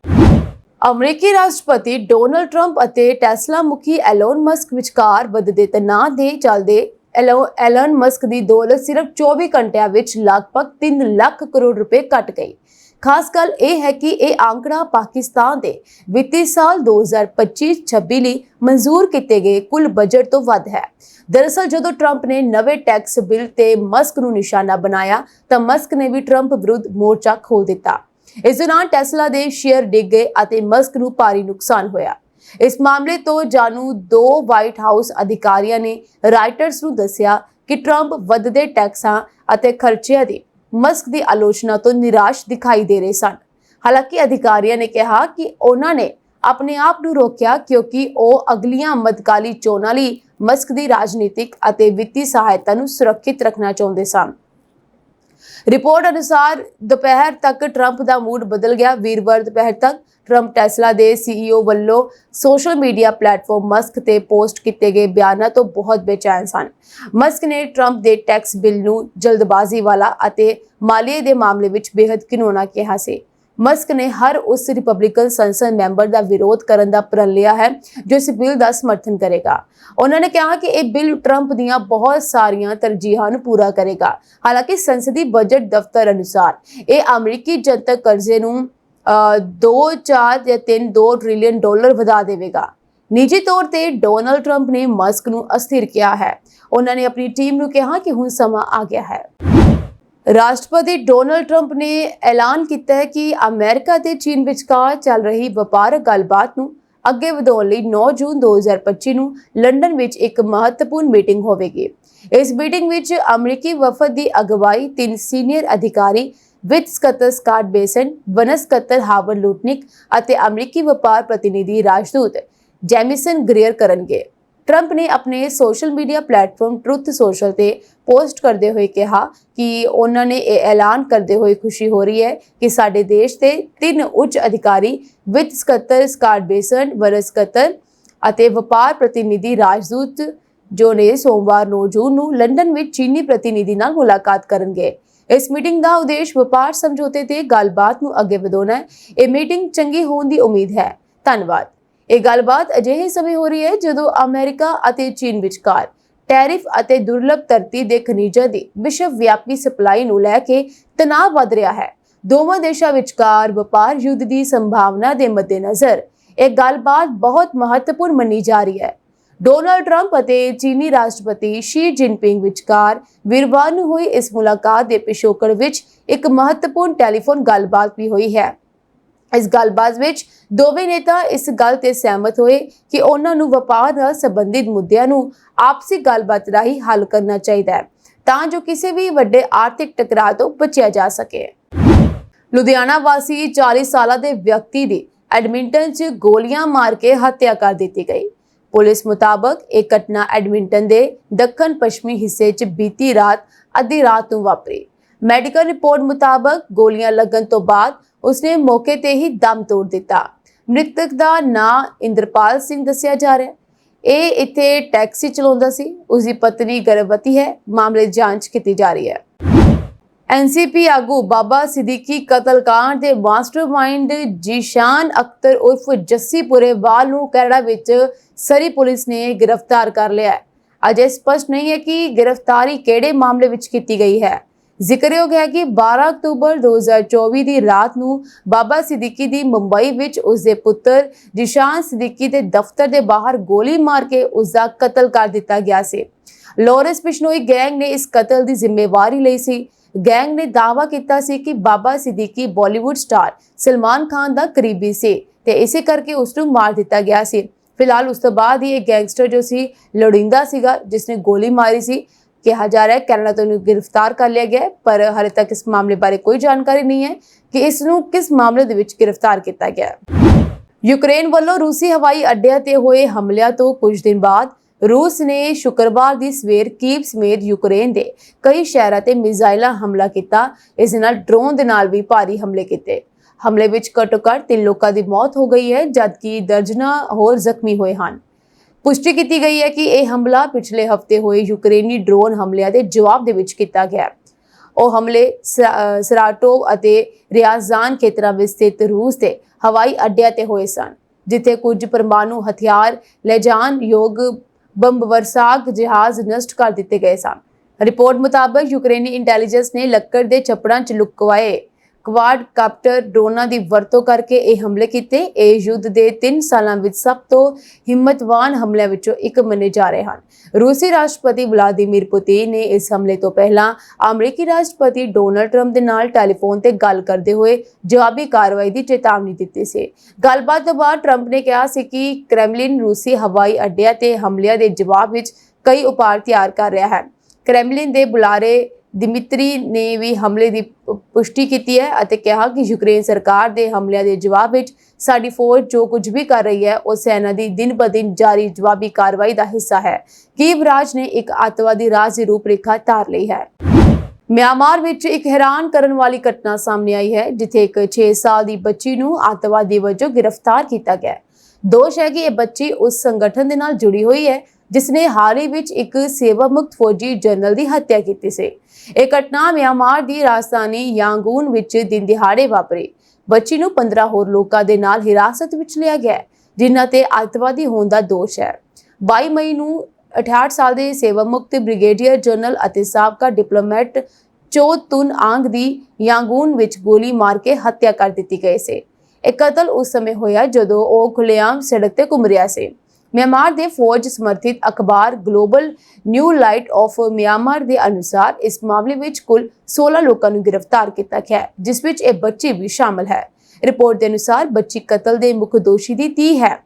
ਅਮਰੀਕੀ ਰਾਸ਼ਟਰਪਤੀ ਡੋਨਾਲਡ ਟਰੰਪ ਅਤੇ ਟੈਸਲਾ ਮੁਖੀ ਐਲੋਨ ਮਸਕ ਵਿਚਕਾਰ ਵਧਦੇ ਤਣਾਅ ਦੇ ਚੱਲਦੇ ਐਲੋਨ ਮਸਕ ਦੀ ਦੌਲਤ ਸਿਰਫ 24 ਘੰਟਿਆਂ ਵਿੱਚ ਲਗਭਗ 3 ਲੱਖ ਕਰੋੜ ਰੁਪਏ ਘਟ ਗਈ। ਖਾਸ ਗੱਲ ਇਹ ਹੈ ਕਿ ਇਹ ਆંકੜਾ ਪਾਕਿਸਤਾਨ ਦੇ ਵਿੱਤੀ ਸਾਲ 2025-26 ਲਈ ਮਨਜ਼ੂਰ ਕੀਤੇ ਗਏ ਕੁੱਲ ਬਜਟ ਤੋਂ ਵੱਧ ਹੈ। ਦਰਅਸਲ ਜਦੋਂ ਟਰੰਪ ਨੇ ਨਵੇਂ ਟੈਕਸ ਬਿੱਲ ਤੇ ਮਸਕ ਨੂੰ ਨਿਸ਼ਾਨਾ ਬਣਾਇਆ ਤਾਂ ਮਸਕ ਨੇ ਵੀ ਟਰੰਪ ਵਿਰੁੱਧ ਮੋਰਚਾ ਖੋਲ ਦਿੱਤਾ। ਇਸ ਦੌਰਾਨ ਟੈਸਲਾ ਦੇ ਸ਼ੇਅਰ ਡਿੱਗ ਗਏ ਅਤੇ ਮਸਕ ਨੂੰ ਭਾਰੀ ਨੁਕਸਾਨ ਹੋਇਆ। ਇਸ ਮਾਮਲੇ ਤੋਂ ਜਾਣੂ 2 ਵਾਈਟ ਹਾਊਸ ਅਧਿਕਾਰੀਆਂ ਨੇ ਰਾਇਟਰਸ ਨੂੰ ਦੱਸਿਆ ਕਿ ਟਰੰਪ ਵੱਧਦੇ ਟੈਕਸਾਂ ਅਤੇ ਖਰਚਿਆਂ ਦੀ ਮਸਕ ਦੀ ਆਲੋਚਨਾ ਤੋਂ ਨਿਰਾਸ਼ ਦਿਖਾਈ ਦੇ ਰਹੇ ਸਨ। ਹਾਲਾਂਕਿ ਅਧਿਕਾਰੀਆਂ ਨੇ ਕਿਹਾ ਕਿ ਉਹਨਾਂ ਨੇ ਆਪਣੇ ਆਪ ਨੂੰ ਰੋਕਿਆ ਕਿਉਂਕਿ ਉਹ ਅਗਲੀਆਂ ਮੱਧਕਾਲੀ ਚੋਣਾਂ ਲਈ ਮਸਕ ਦੀ ਰਾਜਨੀਤਿਕ ਅਤੇ ਵਿੱਤੀ ਸਹਾਇਤਾ ਨੂੰ ਸੁਰੱਖਿਅਤ ਰੱਖਣਾ ਚਾਹੁੰਦੇ ਸਨ। रिपोर्ट अनुसार दोपहर तक ट्रंप का मूड बदल गया। वीरवार दोपहर तक ट्रंप टेस्ला के सीईओ ਵੱਲੋਂ सोशल मीडिया प्लेटफॉर्म मस्क ਤੇ पोस्ट किए गए बयानों तो बहुत बेचैन सन। मस्क ने ट्रंप के टैक्स बिल ਨੂੰ जल्दबाजी वाला ਅਤੇ मालिए के मामले ਵਿੱਚ बेहद घिनौना कहा ਸੀ। मस्क ने हर उस रिपब्लिकन संसद मैंबर का विरोध करने का प्रण लिया है जो इस बिल का समर्थन करेगा। उन्होंने कहा कि यह बिल ट्रंप दीयां बहुत सारियां तरजीहां नूं पूरा करेगा। हालांकि संसदीय बजट दफ्तर अनुसार यह अमरीकी जनतक कर्जे नूं 2 ट्रिलियन डॉलर ਵਧਾ देवेगा। निजी तौर पर डोनाल्ड ट्रंप ने मस्क नूं अस्थिर किया है। उन्होंने अपनी टीम नूं कहा कि हुण समा आ गया है। राष्ट्रपति डोनाल्ड ट्रंप ने ऐलान किया है कि अमेरिका ते चीन विचकार चल रही वपारक गलबात नूं अगे ਵਧਾਉਣ ਲਈ 9 जून 2025 ਨੂੰ लंडन ਵਿੱਚ एक महत्वपूर्ण मीटिंग होवेगी। इस मीटिंग ਵਿੱਚ अमरीकी वफद ਦੀ अगवाई 3 सीनियर अधिकारी वित्त ਸਕੱਤਰ ਸਕਾਟ ਬੇਸਨ, ਵਣਜ ਸਕੱਤਰ ਹਾਵਰਡ ਲੂਟਨਿਕ ਅਤੇ अमरीकी ਵਪਾਰ ਪ੍ਰਤੀਨਿਧੀ ਰਾਜਦੂਤ ਜੈਮਿਸਨ ਗ੍ਰੀਅਰ ਕਰਨਗੇ। ट्रंप ने अपने social media platform truth social ते पोस्ट करते हुए कहा कि उन्होंने ये ऐलान करते हुए खुशी हो रही है कि साडे देश के 3 उच्च अधिकारी वित्त ਸਕੱਤਰ ਸਕਾਟ ਬੇਸਨ, वणज ਸਕੱਤਰ ਅਤੇ ਵਪਾਰ ਪ੍ਰਤੀਨਿਧੀ ਰਾਜਦੂਤ जो ने सोमवार 9 जून ਨੂੰ लंडन में चीनी प्रतिनिधि नाल मुलाकात करनगे। इस मीटिंग का उद्देश्य व्यापार समझौते ते गलबात ਨੂੰ ਅੱਗੇ ਵਧਾਉਣਾ है। ये मीटिंग चंगी होने की उम्मीद है। धन्यवाद। ਇਹ ਗੱਲਬਾਤ ਅਜਿਹੇ ਸਮੇਂ ਹੋ ਰਹੀ ਹੈ ਜਦੋਂ ਅਮਰੀਕਾ ਅਤੇ ਚੀਨ ਵਿਚਕਾਰ ਟੈਰਿਫ ਅਤੇ ਦੁਰਲੱਭ ਧਰਤੀ ਦੇ ਖਣਿਜਾਂ ਦੀ ਵਿਸ਼ਵ ਵਿਆਪੀ ਸਪਲਾਈ ਨੂੰ ਲੈ ਕੇ ਤਣਾਅ ਵਧ ਰਿਹਾ ਹੈ। ਦੋਵਾਂ ਦੇਸ਼ਾਂ ਵਿਚਕਾਰ ਵਪਾਰ ਯੁੱਧ ਦੀ ਸੰਭਾਵਨਾ ਦੇ ਮੱਦੇਨਜ਼ਰ ਇਹ ਗੱਲਬਾਤ ਬਹੁਤ ਮਹੱਤਵਪੂਰਨ ਮੰਨੀ ਜਾ ਰਹੀ ਹੈ। ਡੋਨਾਲਡ ਟਰੰਪ ਅਤੇ ਚੀਨੀ ਰਾਸ਼ਟਰਪਤੀ ਸ਼ੀ ਜਿਨਪਿੰਗ ਵਿਚਕਾਰ ਵੀਰਵਾਰ ਨੂੰ ਹੋਈ ਇਸ ਮੁਲਾਕਾਤ ਦੇ ਪਿਛੋਕੜ ਵਿੱਚ ਇੱਕ ਮਹੱਤਵਪੂਰਨ ਟੈਲੀਫੋਨ ਗੱਲਬਾਤ ਵੀ ਹੋਈ ਹੈ। इस गलबात विच दोवें नेता इस गल ते सहमत होए कि उन्हां नूं वपार नाल संबंधित मुद्दिआं नूं आपसी गलबात राही हल करना चाहिए तां जो किसी भी वड्डे आर्थिक टकराव तो बचिया जा सके। लुधियाना वासी 40 साल के व्यक्ति की एडमिंटन च गोलियां मार के हत्या कर दी गई। पुलिस मुताबक एक घटना एडमिंटन के दक्षिण पश्चिमी हिस्से च बीती रात अद्धी रात नूं वापरी। मैडिकल रिपोर्ट मुताबक गोलियां लगन तो बाद उसने मौके ते ही दम तोड़ दिता। मृतक का नाम इंद्रपाल सिंह दस्सिया जा रहा है। ये इत्थे टैक्सी चलाउंदा सी। उसकी पत्नी गर्भवती है। मामले की जांच की जा रही है। एनसीपी आगू बाबा सिद्दीकी कतलकांड के मास्टरमाइंड जीशान अख्तर उर्फ जस्सी पुरेवाल नूं कैनेडा विच सरी पुलिस ने गिरफ्तार कर लिया है। अजे स्पष्ट नहीं है कि गिरफ्तारी किहड़े मामले विच की गई है। ਜ਼ਿਕਰਯੋਗ ਹੈ ਕਿ 12 ਅਕਤੂਬਰ 2024 ਦੀ ਰਾਤ ਨੂੰ ਬਾਬਾ ਸਿੱਦੀਕੀ ਦੀ ਮੁੰਬਈ ਵਿੱਚ ਉਸਦੇ ਪੁੱਤਰ ਜਿਸ਼ਾਨ ਸਿੱਦੀਕੀ ਦੇ ਦਫ਼ਤਰ ਦੇ ਬਾਹਰ ਗੋਲੀ ਮਾਰ ਕੇ ਉਸਦਾ ਕਤਲ ਕਰ ਦਿੱਤਾ ਗਿਆ ਸੀ। ਲੋਰੈਂਸ ਬਿਸ਼ਨੋਈ ਗੈਂਗ ਨੇ ਇਸ ਕਤਲ ਦੀ ਜ਼ਿੰਮੇਵਾਰੀ ਲਈ ਸੀ। ਗੈਂਗ ਨੇ ਦਾਅਵਾ ਕੀਤਾ ਸੀ ਕਿ ਬਾਬਾ ਸਿੱਦੀਕੀ ਬਾਲੀਵੁੱਡ ਸਟਾਰ ਸਲਮਾਨ ਖਾਨ ਦਾ ਕਰੀਬੀ ਸੀ ਤੇ ਇਸੇ ਕਰਕੇ ਉਸ ਨੂੰ ਮਾਰ ਦਿੱਤਾ ਗਿਆ ਸੀ। ਫਿਲਹਾਲ ਉਸ ਤੋਂ ਬਾਅਦ ਹੀ ਇਹ ਗੈਂਗਸਟਰ ਜੋ ਸੀ ਲੋੜਿੰਦਾ ਸੀਗਾ ਜਿਸਨੇ ਗੋਲੀ ਮਾਰੀ ਸੀ कहा जा रहा है कैनेडा तो गिरफ्तार कर लिया गया है पर हाले तक इस मामले बारे कोई जानकारी नहीं है कि इसनूं किस मामले दे विच गिरफ्तार किया गया है। यूक्रेन वालों रूसी हवाई अड्डियां ते होए हमलिਆਂ तो कुछ दिन बाद रूस ने शुक्रवार की सवेर कीव समेत यूक्रेन के कई शहरों ते मिसाइल हमला किया। इस नाल ड्रोन दे नाल भी भारी हमले किए। हमले विच घट्टो घੱਟ 3 लोगों की मौत हो गई है जबकि दर्जनां होर जख्मी हुए हैं। पुष्टि की गई है कि यह हमला पिछले हफ्ते हुए यूक्रेनी ड्रोन हमलिਆਂ ਦੇ जवाब ਦੇ ਵਿੱਚ ਕੀਤਾ ਗਿਆ। ਉਹ ਹਮਲੇ ਸਰਾਟੋਵ ਅਤੇ ਰਿਆਜ਼ਾਨ ਖੇਤਰਾਂ ਵਿੱਚ ਸਥਿਤ ਰੂਸ ਦੇ ਹਵਾਈ ਅੱਡਿਆਂ ਤੇ ਹੋਏ ਸਨ ਜਿੱਥੇ ਕੁਝ ਪਰਮਾਣੂ ਹਥਿਆਰ ਲੈ ਜਾਣ ਯੋਗ ਬੰਬਵਰਸਾਕ ਜਹਾਜ਼ ਨਸ਼ਟ ਕਰ ਦਿੱਤੇ ਗਏ ਸਨ। ਰਿਪੋਰਟ ਮੁਤਾਬਕ ਯੂਕਰੇਨੀ ਇੰਟੈਲੀਜੈਂਸ ਨੇ ਲੱਕੜ ਦੇ ਛੱਪੜਾਂ 'ਚ ਲੁਕਵਾਏ क्वाड काप्टर ड्रोनां दी वरतों करके ये हमले किए। ये युद्ध के 3 सालों में सब तो हिम्मतवान हमलों विचों एक मने जा रहे हैं। रूसी राष्ट्रपति व्लादिमीर पुतिन ने इस हमले तो पहला अमरीकी राष्ट्रपति डोनाल्ड ट्रंप के नाल टेलीफोन ते गल करते हुए जवाबी कार्रवाई की चेतावनी दी सी। गलबात तो बाद ट्रंप ने कहा सी कि क्रेमलिन रूसी हवाई अड्डियां ते हमलिਆਂ के जवाब विच कई उपाय तैयार कर रहा है। क्रेमलिन के बुलारे दिमित्री ने भी हमले की पुष्टि की है और कहा कि यूक्रेन सरकार के हमलों के जवाब में साडी फौज जो कुछ भी कर रही है वह सेना की दिन ब दिन जारी जवाबी कार्रवाई का हिस्सा है। कीव राज ने एक आतंकवादी राज की रूपरेखा तार ली है। ਮਿਆਂਮਾਰ ਵਿੱਚ ਇੱਕ ਹੈਰਾਨ ਕਰਨ ਵਾਲੀ ਘਟਨਾ ਸਾਹਮਣੇ ਆਈ ਹੈ, ਜਿੱਥੇ ਇੱਕ 6 ਸਾਲ ਦੀ ਬੱਚੀ ਨੂੰ ਅੱਤਵਾਦੀ ਵਜੋਂ ਗ੍ਰਿਫਤਾਰ ਕੀਤਾ ਗਿਆ ਹੈ। ਦੋਸ਼ ਹੈ ਕਿ ਇਹ ਬੱਚੀ ਉਸ ਸੰਗਠਨ ਦੇ ਨਾਲ ਜੁੜੀ ਹੋਈ ਹੈ ਜਿਸ ਨੇ ਹਾਲ ਹੀ ਵਿੱਚ ਇੱਕ ਸੇਵਾ ਮੁਕਤ ਫੌਜੀ ਜਨਰਲ ਦੀ ਹੱਤਿਆ ਕੀਤੀ ਸੀ। ਇਹ ਘਟਨਾ ਮਿਆਂਮਾਰ ਦੀ ਰਾਜਧਾਨੀ ਯਾਂਗੂਨ ਵਿੱਚ ਦਿਨ ਦਿਹਾੜੇ ਵਾਪਰੀ। ਬੱਚੀ ਨੂੰ 15 ਹੋਰ ਲੋਕਾਂ ਦੇ ਨਾਲ ਹਿਰਾਸਤ ਵਿੱਚ ਲਿਆ ਗਿਆ ਹੈ, ਜਿਨ੍ਹਾਂ ਤੇ ਅੱਤਵਾਦੀ ਹੋਣ ਦਾ ਦੋਸ਼ ਹੈ। 22 ਮਈ ਨੂੰ 68 ਸਾਲ ਦੇ ਸੇਵਾ ਮੁਕਤ ਬ੍ਰਿਗੇਡੀਅਰ ਜਨਰਲ ਅਤੇ ਸਾਬਕਾ ਡਿਪਲੋਮੈਟ ਚੋ ਤੁਨ ਆਂਗ ਦੀ ਯਾਂਗੂਨ ਵਿੱਚ ਗੋਲੀ ਮਾਰ ਕੇ ਹੱਤਿਆ ਕਰ ਦਿੱਤੀ ਗਈ ਸੀ। ਇਹ ਕਤਲ ਉਸ ਸਮੇਂ ਹੋਇਆ ਜਦੋਂ ਉਹ ਖੁੱਲ੍ਹੇਆਮ ਸੜਕ ਤੇ ਘੁੰਮ ਰਿਹਾ ਸੀ। ਮਿਆਂਮਾਰ ਦੇ ਫੌਜ ਸਮਰਥਿਤ ਅਖਬਾਰ global new light off Myanmar ਦੇ ਅਨੁਸਾਰ ਇਸ ਮਾਮਲੇ ਵਿੱਚ ਕੁੱਲ 16 ਲੋਕਾਂ ਨੂੰ ਗ੍ਰਿਫਤਾਰ ਕੀਤਾ ਗਿਆ ਹੈ, ਜਿਸ ਵਿੱਚ ਇਹ ਬੱਚੀ ਵੀ ਸ਼ਾਮਲ ਹੈ। ਰਿਪੋਰਟ ਦੇ ਅਨੁਸਾਰ ਬੱਚੀ ਕਤਲ ਦੇ ਮੁੱਖ ਦੋਸ਼ੀ ਦੀ ਧੀ ਹੈ।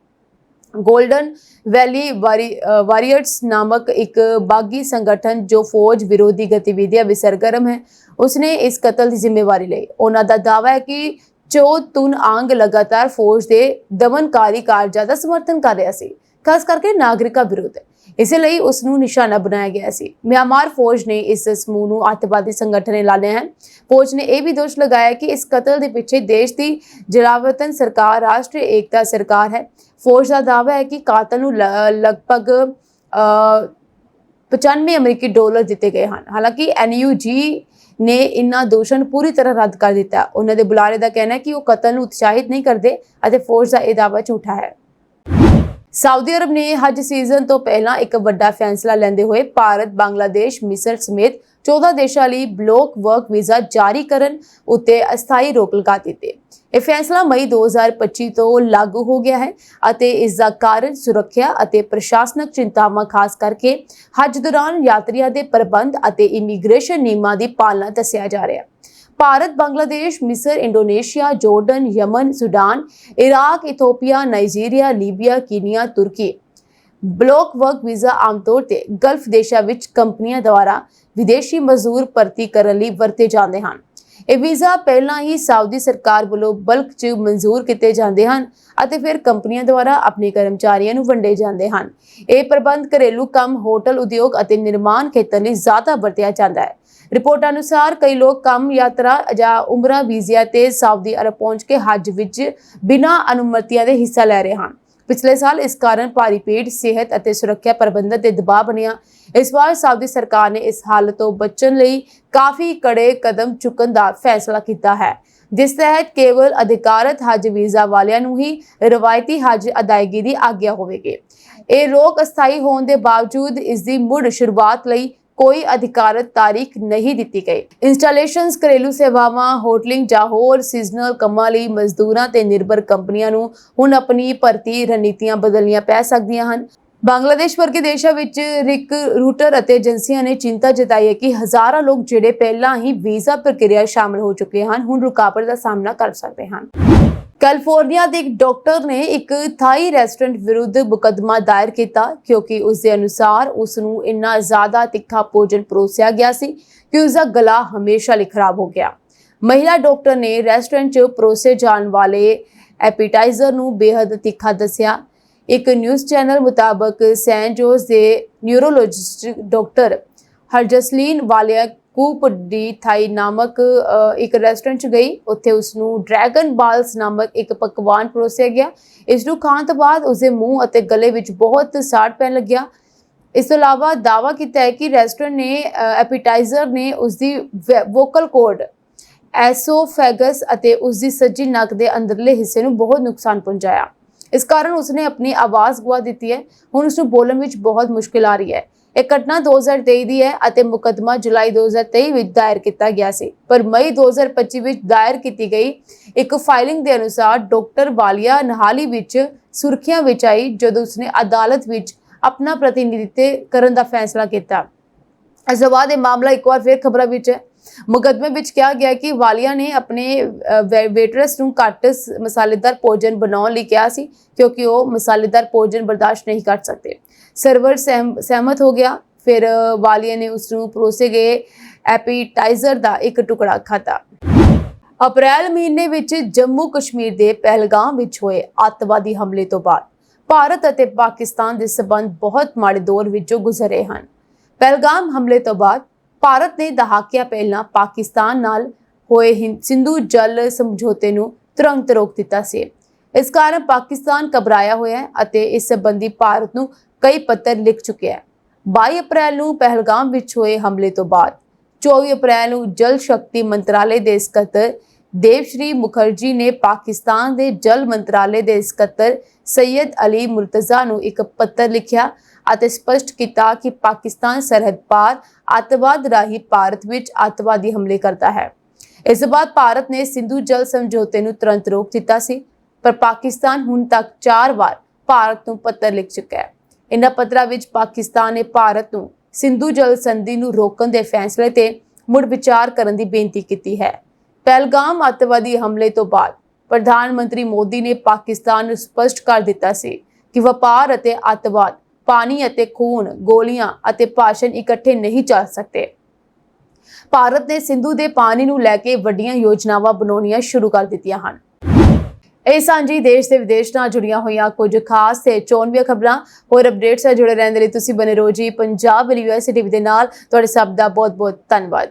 ਗੋਲਡਨ ਵੈਲੀ ਵਾਰੀਅਰਸ ਨਾਮਕ ਇੱਕ ਬਾਗੀ ਸੰਗਠਨ ਜੋ ਫੌਜ ਵਿਰੋਧੀ ਗਤੀਵਿਧੀਆਂ ਵਿੱਚ ਸਰਗਰਮ ਹੈ, ਉਸਨੇ ਇਸ ਕਤਲ ਦੀ ਜ਼ਿੰਮੇਵਾਰੀ ਲਈ। ਉਹਨਾਂ ਦਾ ਦਾਅਵਾ ਹੈ ਕਿ ਚੋ ਤੁਨ ਆਂਗ ਲਗਾਤਾਰ ਫੌਜ ਦੇ ਦਮਨਕਾਰੀ ਕਾਰਜਾਂ ਦਾ ਸਮਰਥਨ ਕਰ ਰਿਹਾ ਸੀ, ਖਾਸ ਕਰਕੇ ਨਾਗਰਿਕਾਂ ਵਿਰੁੱਧ। ਇਸੇ ਲਈ ਉਸ ਨੂੰ ਨਿਸ਼ਾਨਾ ਬਣਾਇਆ ਗਿਆ ਸੀ। ਮਿਆਂਮਾਰ ਫੌਜ ਨੇ ਇਸ ਸਮੂਹ ਨੂੰ ਅੱਤਵਾਦੀ ਸੰਗਠਨ ਐਲਾਨਿਆ ਹੈ। ਫੌਜ ਨੇ ਇਹ ਵੀ ਦੋਸ਼ ਲਗਾਇਆ ਕਿ ਇਸ ਕਤਲ ਦੇ ਪਿੱਛੇ ਦੇਸ਼ ਦੀ ਜਲਾਵਤਨ ਸਰਕਾਰ ਰਾਸ਼ਟਰੀ ਏਕਤਾ ਸਰਕਾਰ ਹੈ। ਫੌਜ ਦਾ ਦਾਅਵਾ ਹੈ ਕਿ ਕਾਤਲ ਨੂੰ ਲਗਭਗ 95 ਅਮਰੀਕੀ ਡਾਲਰ ਦਿੱਤੇ ਗਏ ਹਨ। ਹਾਲਾਂਕਿ ਐਨਯੂਜੀ ਨੇ ਇਨ੍ਹਾਂ ਦੋਸ਼ਾਂ ਨੂੰ ਪੂਰੀ ਤਰ੍ਹਾਂ ਰੱਦ ਕਰ ਦਿੱਤਾ। ਉਹਨਾਂ ਦੇ ਬੁਲਾਰੇ ਦਾ ਕਹਿਣਾ ਹੈ ਕਿ ਉਹ ਕਤਲ ਨੂੰ ਉਤਸ਼ਾਹਿਤ ਨਹੀਂ ਕਰਦੇ ਅਤੇ ਫੌਜ ਦਾ ਇਹ ਦਾਅਵਾ ਝੂਠਾ ਹੈ। ਸਾਊਦੀ ਅਰਬ ਨੇ ਹਜ ਸੀਜ਼ਨ ਤੋਂ ਪਹਿਲਾਂ ਇੱਕ ਵੱਡਾ ਫੈਸਲਾ ਲੈਂਦੇ ਹੋਏ ਭਾਰਤ, ਬੰਗਲਾਦੇਸ਼, ਮਿਸਰ ਸਮੇਤ 14 ਦੇਸ਼ਾਂ ਲਈ ਬਲੌਕ ਵਰਕ ਵੀਜ਼ਾ ਜਾਰੀ ਕਰਨ ਉੱਤੇ ਅਸਥਾਈ ਰੋਕ ਲਗਾ ਦਿੱਤੀ। ਇਹ ਫੈਸਲਾ ਮਈ 2025 ਤੋਂ ਲਾਗੂ ਹੋ ਗਿਆ ਹੈ ਅਤੇ ਇਸ ਦਾ ਕਾਰਨ ਸੁਰੱਖਿਆ ਅਤੇ ਪ੍ਰਸ਼ਾਸਨਿਕ ਚਿੰਤਾਵਾਂ, ਖਾਸ ਕਰਕੇ ਹਜ ਦੌਰਾਨ ਯਾਤਰੀਆਂ ਦੇ ਪ੍ਰਬੰਧ ਅਤੇ ਇਮੀਗ੍ਰੇਸ਼ਨ ਨਿਯਮਾਂ ਦੀ ਪਾਲਣਾ ਦੱਸਿਆ ਜਾ ਰਿਹਾ ਹੈ। ਭਾਰਤ, ਬੰਗਲਾਦੇਸ਼, ਮਿਸਰ, Indonesia, Jordan, Yemen, Sudan, Iraq, Ethiopia, Nigeria, Libya, Kenya, Turkey. Block work visa ਆਮ ਤੌਰ ਤੇ ਗਲਫ ਦੇਸ਼ਾਂ ਵਿੱਚ ਕੰਪਨੀਆਂ ਦੁਆਰਾ ਵਿਦੇਸ਼ੀ ਮਜ਼ਦੂਰ ਭਰਤੀ ਕਰਨ ਲਈ ਵਰਤੇ ਜਾਂਦੇ ਹਨ। ਇਹ ਵੀਜ਼ਾ ਪਹਿਲਾਂ ਹੀ ਸਾਊਦੀ ਸਰਕਾਰ ਵੱਲੋਂ ਬਲਕ 'ਚ ਮਨਜ਼ੂਰ ਕੀਤੇ ਜਾਂਦੇ ਹਨ ਅਤੇ ਫਿਰ ਕੰਪਨੀਆਂ ਦੁਆਰਾ ਆਪਣੇ ਕਰਮਚਾਰੀਆਂ ਨੂੰ ਵੰਡੇ ਜਾਂਦੇ ਹਨ। ਇਹ ਪ੍ਰਬੰਧ ਘਰੇਲੂ ਕੰਮ, ਹੋਟਲ ਉਦਯੋਗ ਅਤੇ ਨਿਰਮਾਣ ਖੇਤਰ ਲਈ ਜ਼ਿਆਦਾ ਵਰਤਿਆ ਜਾਂਦਾ ਹੈ। ਰਿਪੋਰਟਾਂ ਅਨੁਸਾਰ ਕਈ ਲੋਕ ਕੰਮ, ਯਾਤਰਾ ਜਾਂ ਉਮਰਾ ਵੀਜ਼ਿਆਂ ਤੇ ਸਾਊਦੀ ਅਰਬ ਪਹੁੰਚ ਕੇ ਹਜ ਵਿੱਚ ਬਿਨਾਂ ਅਨੁਮਤੀਆਂ ਦੇ ਹਿੱਸਾ ਲੈ ਰਹੇ ਹਨ। ਪਿਛਲੇ ਸਾਲ ਇਸ ਕਾਰਨ ਭਾਰੀ ਭੀੜ, ਸਿਹਤ ਅਤੇ ਸੁਰੱਖਿਆ ਪ੍ਰਬੰਧਨ ਤੇ ਦਬਾਅ ਬਣਿਆ। ਇਸ ਵਾਰ ਸਾਊਦੀ ਸਰਕਾਰ ਨੇ ਇਸ ਹਾਲਤ ਤੋਂ ਬਚਣ ਲਈ ਕਾਫੀ ਕੜੇ ਕਦਮ ਚੁੱਕਣ ਦਾ ਫੈਸਲਾ ਕੀਤਾ ਹੈ, ਜਿਸ ਤਹਿਤ ਕੇਵਲ ਅਧਿਕਾਰਤ ਹਜ ਵੀਜ਼ਾ ਵਾਲਿਆਂ ਨੂੰ ਹੀ ਰਵਾਇਤੀ ਹਜ ਅਦਾਇਗੀ ਦੀ ਆਗਿਆ ਹੋਵੇਗੀ। ਇਹ ਰੋਕ ਅਸਥਾਈ ਹੋਣ ਦੇ ਬਾਵਜੂਦ ਇਸ ਦੀ ਮੁੜ ਸ਼ੁਰੂਆਤ ਲਈ ਕੋਈ ਅਧਿਕਾਰਤ ਤਾਰੀਖ ਨਹੀਂ ਦਿੱਤੀ ਗਈ। ਇੰਸਟਾਲੇਸ਼ਨਸ, ਘਰੇਲੂ ਸੇਵਾਵਾਂ, ਹੋਟਲਿੰਗ ਜਾਂ ਹੋਰ ਸੀਜ਼ਨਲ ਕੰਮਾਂ ਲਈ ਮਜ਼ਦੂਰਾਂ ਤੇ ਨਿਰਭਰ ਕੰਪਨੀਆਂ ਨੂੰ ਹੁਣ ਆਪਣੀ ਭਰਤੀ ਰਣਨੀਤੀਆਂ ਬਦਲਣੀਆਂ ਪੈ ਸਕਦੀਆਂ ਹਨ। ਬੰਗਲਾਦੇਸ਼ ਵਰਗੇ ਦੇਸ਼ਾਂ ਵਿੱਚ ਰਿਕਰੂਟਰ ਅਤੇ ਏਜੰਸੀਆਂ ਨੇ ਚਿੰਤਾ ਜਤਾਈ ਹੈ ਕਿ ਹਜ਼ਾਰਾਂ ਲੋਕ ਜਿਹੜੇ ਪਹਿਲਾਂ ਹੀ ਵੀਜ਼ਾ ਪ੍ਰਕਿਰਿਆ ਸ਼ਾਮਲ ਹੋ ਚੁੱਕੇ ਹਨ, ਹੁਣ ਰੁਕਾਵਟ ਦਾ ਸਾਹਮਣਾ ਕਰ ਸਕਦੇ ਹਨ। ਕੈਲੀਫੋਰਨੀਆ ਦੇ ਇੱਕ ਡਾਕਟਰ ਨੇ ਇੱਕ ਥਾਈ ਰੈਸਟੋਰੈਂਟ ਵਿਰੁੱਧ ਮੁਕੱਦਮਾ ਦਾਇਰ ਕੀਤਾ ਕਿਉਂਕਿ ਉਸ ਦੇ ਅਨੁਸਾਰ ਉਸ ਨੂੰ ਇੰਨਾ ਜ਼ਿਆਦਾ ਤਿੱਖਾ ਭੋਜਨ ਪਰੋਸਿਆ ਗਿਆ ਸੀ ਕਿ ਉਸ ਦਾ ਗਲਾ ਹਮੇਸ਼ਾ ਲਈ ਖਰਾਬ ਹੋ ਗਿਆ। ਮਹਿਲਾ ਡਾਕਟਰ ਨੇ ਰੈਸਟੋਰੈਂਟ 'ਚ ਪਰੋਸੇ ਜਾਣ ਵਾਲੇ ਐਪੀਟਾਈਜ਼ਰ ਨੂੰ ਬੇਹੱਦ ਤਿੱਖਾ ਦੱਸਿਆ। ਇੱਕ ਨਿਊਜ਼ ਚੈਨਲ ਮੁਤਾਬਕ ਸੈਨ ਜੋਸ ਦੇ ਨਿਊਰੋਲੋਜਿਸਟ ਡਾਕਟਰ ਹਰਜਸਲੀਨ ਵਾਲੀਆ ਕੂਪ ਡੀ ਥਾਈ ਨਾਮਕ ਇੱਕ ਰੈਸਟੋਰੈਂਟ 'ਚ ਗਈ। ਉੱਥੇ ਉਸ ਨੂੰ ਡਰੈਗਨ ਬਾਲਸ ਨਾਮਕ ਇੱਕ ਪਕਵਾਨ ਪਰੋਸਿਆ ਗਿਆ। ਇਸ ਨੂੰ ਖਾਣ ਤੋਂ ਬਾਅਦ ਉਸਦੇ ਮੂੰਹ ਅਤੇ ਗਲੇ ਵਿੱਚ ਬਹੁਤ ਸਾੜ ਪੈਣ ਲੱਗਿਆ। ਇਸ ਤੋਂ ਇਲਾਵਾ ਦਾਅਵਾ ਕੀਤਾ ਹੈ ਕਿ ਰੈਸਟੋਰੈਂਟ ਨੇ ਐਪੀਟਾਈਜ਼ਰ ਨੇ ਉਸਦੀ ਵੋਕਲ ਕੋਰਡ, ਐਸੋਫੈਗਸ ਅਤੇ ਉਸਦੀ ਸੱਜੀ ਨੱਕ ਦੇ ਅੰਦਰਲੇ ਹਿੱਸੇ ਨੂੰ ਬਹੁਤ ਨੁਕਸਾਨ ਪਹੁੰਚਾਇਆ। ਇਸ ਕਾਰਨ ਉਸਨੇ ਆਪਣੀ ਆਵਾਜ਼ ਗਵਾ ਦਿੱਤੀ ਹੈ। ਹੁਣ ਉਸ ਨੂੰ ਬੋਲਣ ਵਿੱਚ ਬਹੁਤ ਮੁਸ਼ਕਿਲ ਆ ਰਹੀ ਹੈ। ਇਹ ਘਟਨਾ 2023 ਦੀ ਹੈ ਅਤੇ ਮੁਕੱਦਮਾ ਜੁਲਾਈ 2023 ਵਿੱਚ ਦਾਇਰ ਕੀਤਾ ਗਿਆ ਸੀ, ਪਰ ਮਈ 2025 ਵਿੱਚ ਦਾਇਰ ਕੀਤੀ ਗਈ ਇੱਕ ਫਾਈਲਿੰਗ ਦੇ ਅਨੁਸਾਰ ਡਾਕਟਰ ਵਾਲੀਆ ਨਹਾਲੀ ਵਿੱਚ ਸੁਰਖੀਆਂ ਵਿੱਚ ਆਈ ਜਦੋਂ ਉਸਨੇ ਅਦਾਲਤ ਵਿੱਚ ਆਪਣਾ ਪ੍ਰਤੀਨਿਧਿਤਵ ਕਰਨ ਦਾ ਫੈਸਲਾ ਕੀਤਾ। ਇਸ ਤੋਂ ਬਾਅਦ ਇਹ ਮਾਮਲਾ ਇੱਕ ਵਾਰ ਫਿਰ ਖਬਰਾਂ ਵਿੱਚ ਹੈ। ਮੁਕੱਦਮੇ ਵਿੱਚ ਕਿਹਾ ਗਿਆ ਕਿ ਵਾਲੀਆ ਨੇ ਆਪਣੇ ਵੇਟਰਸ ਨੂੰ ਘੱਟ ਮਸਾਲੇਦਾਰ ਭੋਜਨ ਬਣਾਉਣ ਲਈ ਕਿਹਾ ਸੀ ਕਿਉਂਕਿ ਉਹ ਮਸਾਲੇਦਾਰ ਭੋਜਨ ਬਰਦਾਸ਼ਤ ਨਹੀਂ ਕਰ ਸਕਦੇ। ਸਰਵਰ ਸਹਿਮਤ ਹੋ ਗਿਆ। ਫਿਰ ਵਾਲੀਆ ਨੇ ਉਸ ਨੂੰ ਪਰੋਸੇ ਗਏ ਐਪੀਟਾਈਜ਼ਰ ਦਾ ਇੱਕ ਟੁਕੜਾ ਖਾਧਾ। ਅਪ੍ਰੈਲ ਮਹੀਨੇ ਵਿੱਚ ਜੰਮੂ ਕਸ਼ਮੀਰ ਦੇ ਪਹਿਲਗਾਮ ਵਿੱਚ ਹੋਏ ਅੱਤਵਾਦੀ ਹਮਲੇ ਤੋਂ ਬਾਅਦ ਭਾਰਤ ਅਤੇ ਪਾਕਿਸਤਾਨ ਦੇ ਸਬੰਧ ਬਹੁਤ ਮਾੜੇ ਦੌਰ ਵਿੱਚੋਂ ਗੁਜ਼ਰ ਰਹੇ ਹਨ। ਪਹਿਲਗਾਮ ਹਮਲੇ ਤੋਂ ਬਾਅਦ ਭਾਰਤ ਨੇ ਦਹਾਕਿਆਂ ਪਹਿਲਾਂ ਪਾਕਿਸਤਾਨ ਨਾਲ ਹੋਏ ਸਿੰਧੂ ਜਲ ਸਮਝੌਤੇ ਨੂੰ ਤੁਰੰਤ ਰੋਕ ਦਿੱਤਾ ਸੀ। ਇਸ ਕਾਰਨ ਪਾਕਿਸਤਾਨ ਘਬਰਾਇਆ ਹੋਇਆ ਹੈ ਅਤੇ ਇਸ ਸੰਬੰਧੀ ਭਾਰਤ ਨੂੰ ਕਈ ਪੱਤਰ ਲਿਖ ਚੁੱਕਿਆ ਹੈ। 22 ਅਪ੍ਰੈਲ ਨੂੰ ਪਹਿਲਗਾਮ ਵਿੱਚ ਹੋਏ ਹਮਲੇ ਤੋਂ ਬਾਅਦ 24 ਅਪ੍ਰੈਲ ਨੂੰ ਜਲ ਸ਼ਕਤੀ ਮੰਤਰਾਲੇ ਦੇ ਸਕੱਤਰ ਦੇਵਸ਼੍ਰੀ ਮੁਖਰਜੀ ਨੇ ਪਾਕਿਸਤਾਨ ਦੇ ਜਲ ਮੰਤਰਾਲੇ ਦੇ ਸਕੱਤਰ ਸੈयद ਅਲੀ ਮੁਰਤਜ਼ਾ ਨੂੰ ਇੱਕ ਪੱਤਰ ਲਿਖਿਆ ਅਤੇ ਸਪਸ਼ਟ ਕੀਤਾ ਕਿ ਪਾਕਿਸਤਾਨ ਸਰਹੱਦ ਪਾਰ ਅੱਤਵਾਦ ਰਾਹੀਂ ਭਾਰਤ ਵਿੱਚ ਅੱਤਵਾਦੀ ਹਮਲੇ ਕਰਦਾ ਹੈ। ਇਸ ਤੋਂ ਬਾਅਦ ਭਾਰਤ ਨੇ ਸਿੰਧੂ ਜਲ ਸਮਝੌਤੇ ਨੂੰ ਤੁਰੰਤ ਰੋਕ ਦਿੱਤਾ ਸੀ, ਪਰ ਪਾਕਿਸਤਾਨ ਹੁਣ ਤੱਕ 4 ਵਾਰ ਭਾਰਤ ਨੂੰ ਪੱਤਰ ਲਿਖ ਚੁੱਕਾ ਹੈ। ਇਨ੍ਹਾਂ ਪੱਤਰਾਂ ਵਿੱਚ ਪਾਕਿਸਤਾਨ ਨੇ ਭਾਰਤ ਨੂੰ ਸਿੰਧੂ ਜਲ ਸੰਧੀ ਨੂੰ ਰੋਕਣ ਦੇ ਫੈਸਲੇ ਤੇ ਮੁੜ ਵਿਚਾਰ ਕਰਨ ਦੀ ਬੇਨਤੀ ਕੀਤੀ ਹੈ। ਪਹਿਲਗਾਮ ਅੱਤਵਾਦੀ ਹਮਲੇ ਤੋਂ ਬਾਅਦ ਪ੍ਰਧਾਨ ਮੰਤਰੀ ਮੋਦੀ ਨੇ ਪਾਕਿਸਤਾਨ ਨੂੰ ਸਪਸ਼ਟ ਕਰ ਦਿੱਤਾ ਸੀ ਕਿ ਵਪਾਰ ਅਤੇ ਅੱਤਵਾਦ, ਪਾਣੀ ਅਤੇ ਖੂਨ, ਗੋਲੀਆਂ ਅਤੇ ਭਾਸ਼ਣ ਇਕੱਠੇ ਨਹੀਂ ਚੱਲ ਸਕਦੇ। ਭਾਰਤ ਨੇ ਸਿੰਧੂ ਦੇ ਪਾਣੀ ਨੂੰ ਲੈ ਕੇ ਵੱਡੀਆਂ ਯੋਜਨਾਵਾਂ ਬਣਾਉਣੀਆਂ ਸ਼ੁਰੂ ਕਰ ਦਿੱਤੀਆਂ ਹਨ। ਇਹ ਸਾਂਝੀ ਦੇਸ਼ ਤੇ ਵਿਦੇਸ਼ ਨਾਲ ਜੁੜੀਆਂ ਹੋਈਆਂ ਕੁਝ ਖਾਸ ਤੇ ਚੋਣਵੀਆਂ ਖਬਰਾਂ ਹੋਰ ਅਪਡੇਟਸ ਨਾਲ ਜੁੜੇ ਰਹਿਣ ਦੇ ਲਈ ਤੁਸੀਂ ਬਨੇ ਰਹੋ ਜੀ ਪੰਜਾਬ ਯੂਨੀਵਰਸਿਟੀ ਦੇ ਨਾਲ। ਤੁਹਾਡੇ ਸਭ ਦਾ ਬਹੁਤ ਬਹੁਤ ਧੰਨਵਾਦ।